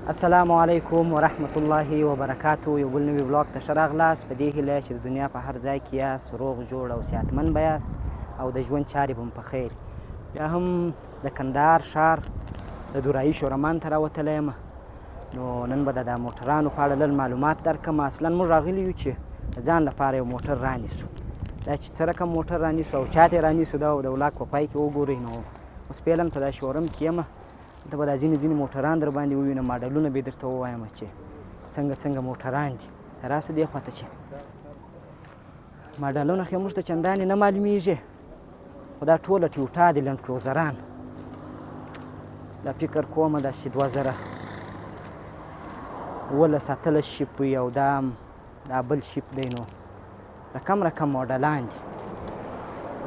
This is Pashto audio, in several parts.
السلام علیکم ورحمت الله وبرکاتو. یو بل نوي بلاګ ته ښه راغلاست، په دې هیله چې د دنیا په هر ځای کې یاست روغ جوړ او صحتمند به یاست او د ژوند چارې به مو په خیر. بیا هم د کندهار ښار د دورایي شورمان ته راوتلی یم، نو نن به د موټرانو په اړه لږ معلومات درکړم. اصلا موږ راغلي یو چې د ځان لپاره یو موټر رانیسو. دا چې څه رقم موټر رانیسو او چا ته یې رانیسو دا د ولاګ په پای کې وګورئ. نو اوس فعلا په دا شورم کې یم، دلته به دا ځینې موټران در باندې ووینم، ماډلونه به یې درته ووایم چې څنګه موټران دي. ته راسه دې خواته چې ماډلونه خو موږ ته چندانې نه معلومیږي، خو دا ټوله ټیوټا دي، لنډ کروزران. دا فکر کومه داسې 2017 اتلس شیپ وي او دا بل شیپ دی. نو رقم ماډلان دي،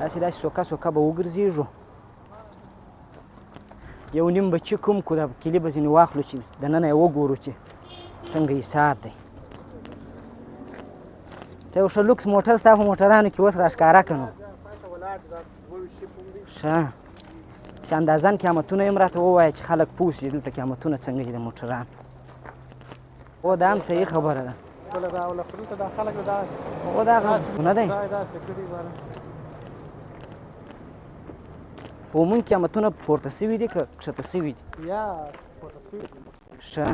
داسې سوکه به وګرځېږو. یو نیم بچي کوم کو دا کلي به ځینې واخلو چې دننه یې وګورو چې څنګه حساب دی. ته یو ښه لوکس موټر ستا په موټرانو کې اوس راښکاره که نو ښه چې اندازن قیمتونه یې هم راته ووایه چې خلک پوه شي دلته قیمتونه څنګه دي د موټرانو. او دا هم صحیح خبره ده. او دا غمونه دی په عموم قیمتونه پورته سوي دي که کښته سوي دي؟ ښه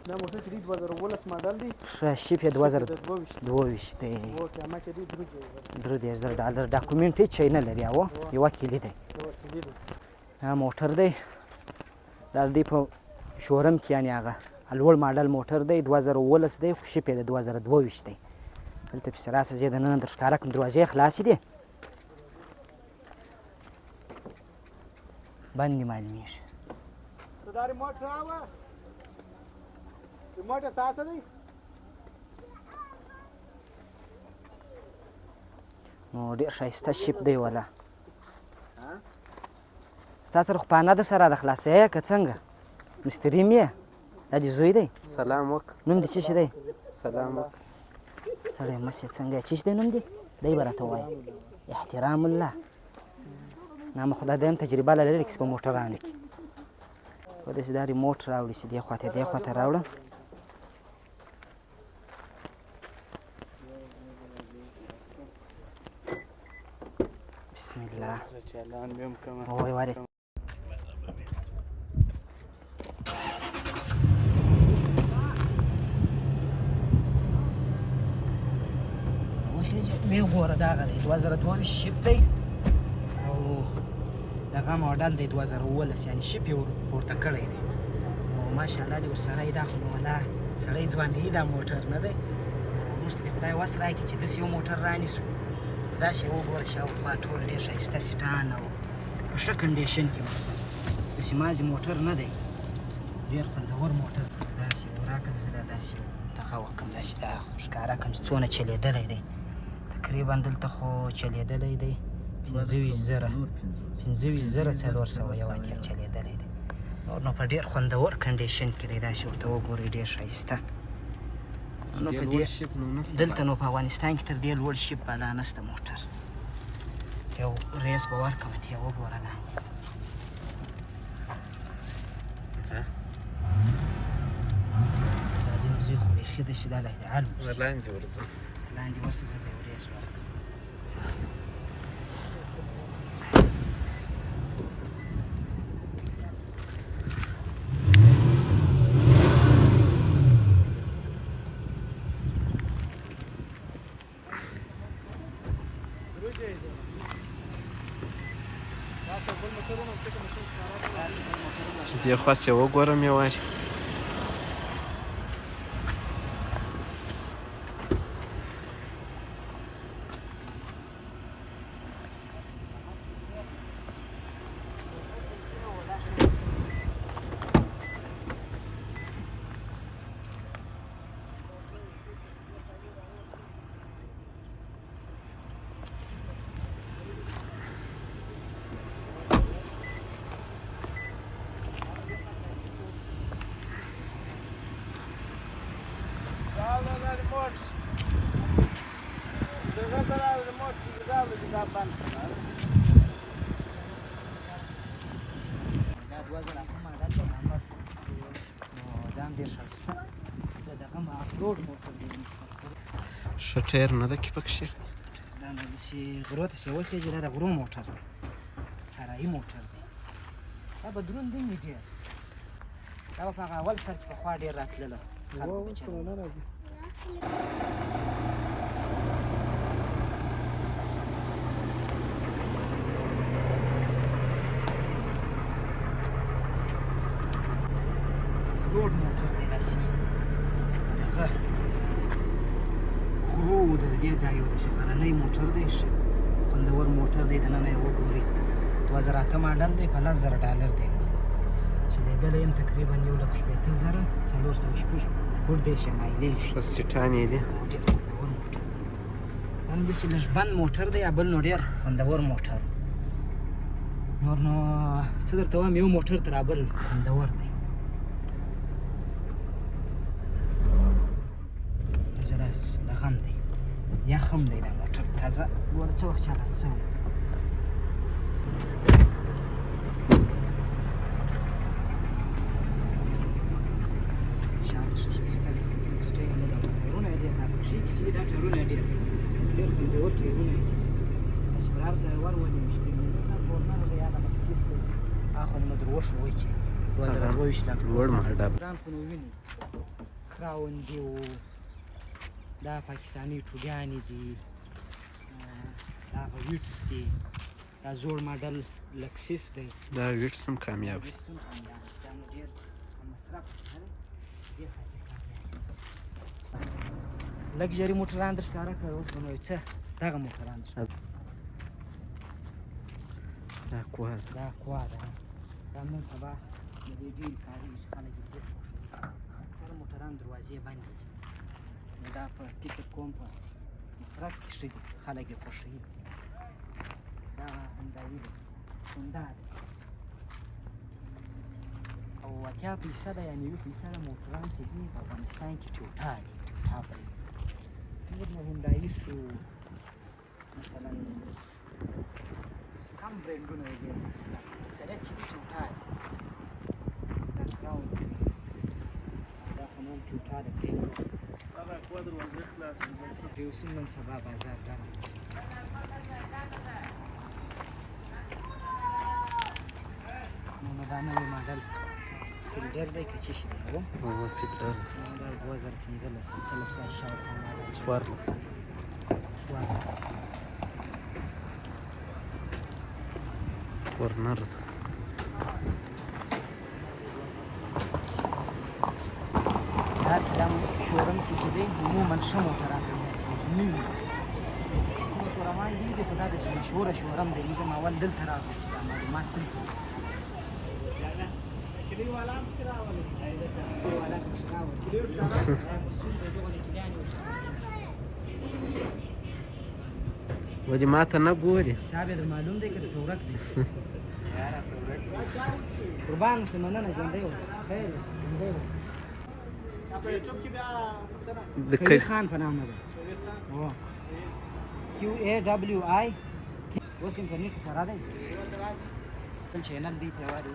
دا موټر چې دی 2019 ماډل دی، ښه شیپ یې 2022 دی، $30,000. ډاکومنټ هېڅ شی نه لري او یوه کلي دی. دا موټر دی، دا د دوی په شورم کې یعنې هغه لوړ ماډل موټر دی، 2019 دی، خو شیپ یې د 2022 دی. دلته پسې راسه زه یې دننه در ښکاره کړم. دروازې یې خلاصې دي، بندې معلومېږي. دا ریموټ راوړه، ریموټ یې ستاسو دی؟ نو ډېر ښایسته شیپ دی ولا. ستا سره خو پانه ده سره د خلاصوې یې که څنګه؟ مستري م یې؟ دا دې زوی دی؟ سلام وکړه. نوم دې څه شی دی؟ سلام وکړه. ستړی مه شې، څنګه یې؟ څه شی دی نوم دې؟ دی به راته ووایي. احترام الله. نامه خو دا هم تجربه لري چې په موټرانو کې و داسې دا ریموټ راوړي چې دې خواته راوړه. بسم الله. وای وارې ویې ګوره دغه دی 2022 شیپ دی او دغه ماډل دی 2019، یعنې شیپ یې پورته کړی دی. نو ماشاءالله دې ورسره یې دا خو نو والله سړی ځوانوي دا موټر نه دی. موږ ته دې خدای وس راکړي چې داسې یو موټر رانیسو. داسې یې وګوره شاوخوا ټول ډېر ښایسته سیټان او په ښه کنډیشن کې مثلا داسې مازې موټر نه دی، ډېر خوندور موټر. داسې وراکه زه دا داسې دغه وکړم، داسې دا ښکاره کړم چې څونه چلېدلی دی. تقریبا دلته خو چلېدلی دی 25,481 چلېدلی دی. نور نو په ډېر خوندور کنډیشن کې دی. داسې ورته وګورئ ډېر ښایسته. نو په دې دلته نو په افغانستان کې تر دې لوړ شیپ بالا نشته موټر. یو ریس به ورکړم ته یې وګوره لاندې. زه ظالم زوی خو بیخي داسې دا لایدعل اوس لاندې ورځه زه به یو ریس ورکړم. دې خواست یې وګورم یو وارې. لوډ موټر دی ښه ټایر نه ده کې پکښې دا نه داسې غرو ته چې وخېږي دا د غرو موټر دی سرایي موټر دی دا به دروند دی مې ډېر دا به په هغه اول سر کې پخوا ډېر راتلله خلکو به چلوله. لوډ موټر دی داسې دغه غرو د دې ځای یو داسې غرنی موټر دی ښه خوندور موټر دی دننه یې وګورئ 2008 ماډل دی په $10,000 دی چې لیدلی یم تقریبا 1,80,000 460 مایلې ښه سیټان یې دي ډېر خوندور موټر دا نو داسې لږ بند موټر دی یا بل نو ډېر خوندور موټر نور نو څه درته وایم یو موټر تر بل خوندور دی دغه هم دی یخ هم دی دا موټر تازه ګوره څه وخت چالان شوی شاته ښه ښایسته دی ایکسټرا یې نه ده ټایرونه یې ډېر دا پکښې چې دا ټایرونه یې ډېر خوندور ټایرونه یې دي داسې پر هر ځای ورولي دا کورنر دی هغه لکسیس دی هغه خو نو در وښو وایي چې 2022 لوړ ماډل ګران خو نو ویني کراون دی و دا پاکستاني ټوګانې دي دا هغه ویټس دي دا زوړ ماډل لکسیس دی دا ویټس هم کامیاب دی ویټس هم کامیاب دی دا نو ډېر مصرف ډېر لګژري موټران در ښکاره کړه اوس به نو یو څه دغه موټران دا کوا ده دا کوا ده دا نن سبا د دې ډېر کارېږي چې خلک یې ډېر خوښوي اکثره موټران دروازې بندې دي نو دا په فکر کوم په مصرف کې ښه دي خلک یې خوښوي دا هندایي دی هوندا دی او 80 فیصده یا 90 فیصده موټران چې دي په افغانستان کې ټوټا دي ټوټا به نور نو هوندایي شو مثلا کم برینډونه یې ډېر شته اکثریت چې دي ټوټا دي دا کراون دی دا خو نور ټوټا ده پرېږدو پرېوسم نن سبا بازار ګرم نو دا نوی ماډل فیلډر دی که څه شي دی هو فیلډر دا 2015 اتلس شاوخوا ماډل 14 کورنر ده دا شورم کې چې دی عموما ښه موټران نوي کومه شورمان دي خو دا داسې مشهوره شورم دی موږ هم اول دلته راغلو چې دا معلومات دلته ولې ماته نه ګوري صاحب در معلوم دی که د سورک دی قربان اوسې مننه ژوندی اوسه خیر اوسه ژوندی اوسه کوي خان په نامه ده QAWI اوس انټرنیټ سره دی خپل چینل دی ته وایي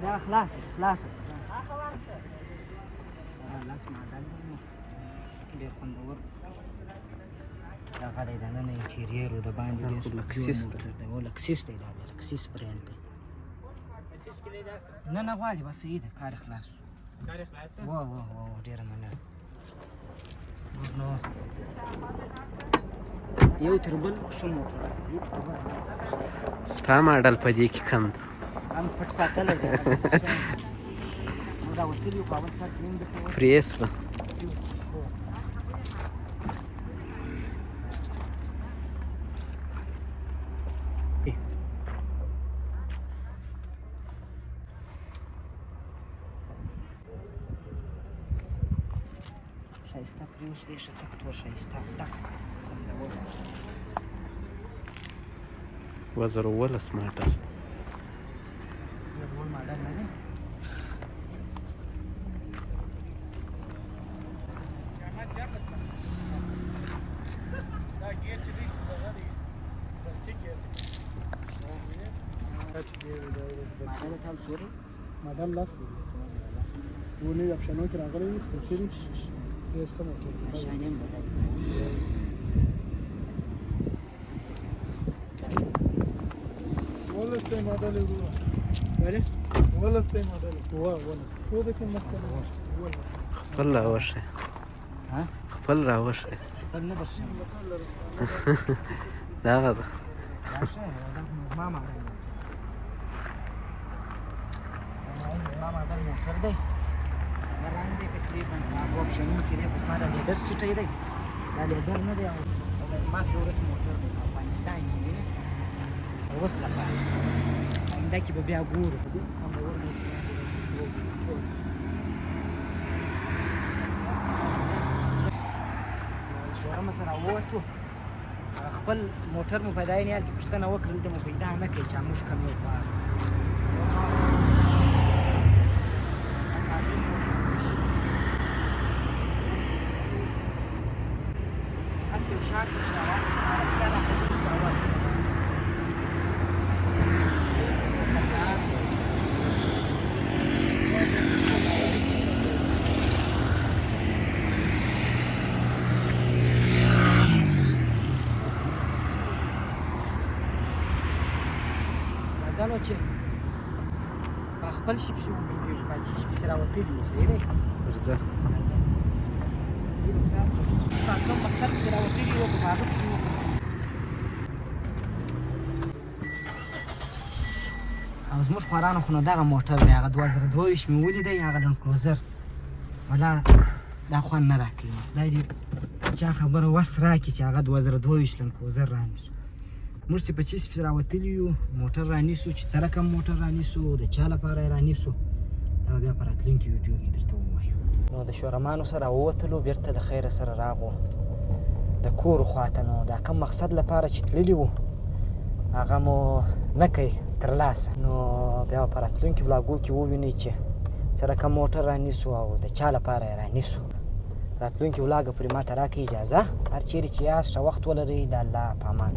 دا خلاصه خلاصه لاس ماډل دی نو ډېر خوندور دغه دی دننه انټیریر و د باندې ډېر لکسیس ده او لکسیس دی دا بیا لکسیس برینډ دی نه نه غواړي بس صحیح ده کار خلاص واه ډېره مننه نو یو تر بل ښه موټر ستا ماډل په دې کې کم ده هم پټ ساتلی دی نو دا وتلي وو په اول سر کې نیم ده پریس ده ښایسته پرې اوس دی ښه تک تور ښایسته ډک خوندور 2019 ماډل لوړ ماډل نه دی ماډل ته هم څو دی ماډل 10 دی و نوي اپشنو کې راغلی دی سپورټي دی ډېر ښه موټر دی شان یې هم بدل ولستی ماډل یې وروره ولې ولستی ماډل ولستی خو د کوم مخکې خپل راوښی ها خپل راوښی خپل نه درشم دغه ده زما ماډل زما ماډل موټر دی هغه رنګ دی تقریبا هغه اپشنونه کې دی خو زما دا لیدر سیټی دی دا لیدر نه دی او دا زما فیورټ موټر دی په افغانستان کې دی اوس لپاره آینده کې به بیا ګورو شورم سره ووتو خپل موټر مو په داینیال کې پوښتنه وکړل د مو پیدا نه کړي چې موږ کم یو غواړو هسې یو شاټ مو سره واخیست هسې بیا دا خبرو سره ورکړو ځانو چې په خپل شي پسې وګرځېږو په چې شي پسې راوتلي وو صحیح دی ورځه ستاسو په کوم مقصد پسې راوتلي وو په هغه پسې وګرځېږو او زموږ خوارانو خو نو دغه موټر دی هغه 2022 مې ولیدی هغه لنډ کروزر ولا دا خوند نه راکوي خدای دې چا خبره وس راکړي چې هغه 2022 لنډ کروزر رانیسو موږ چې په چیس پسې راوتلي یو موټر رانیسو چې څه رقم موټر رانیسو د چا لپاره یې رانیسو دا به بیا په راتلونکي ویډیو کې درته ووایو نو د شورمانو سره ووتلو بېرته له خیره سره راغو د کور خواته نو دا کم مقصد لپاره چې تللي وو هغه مو نه کوي ترلاسه نو بیا په راتلونکي ولاګو کې ووینئ چې څه رقم موټر رانیسو او د چا لپاره یې رانیسو راتلونکي ولاګه پرې ماته راکړئ اجازه هر چیرې چې یاست ښه وخت ولرئ د الله په امان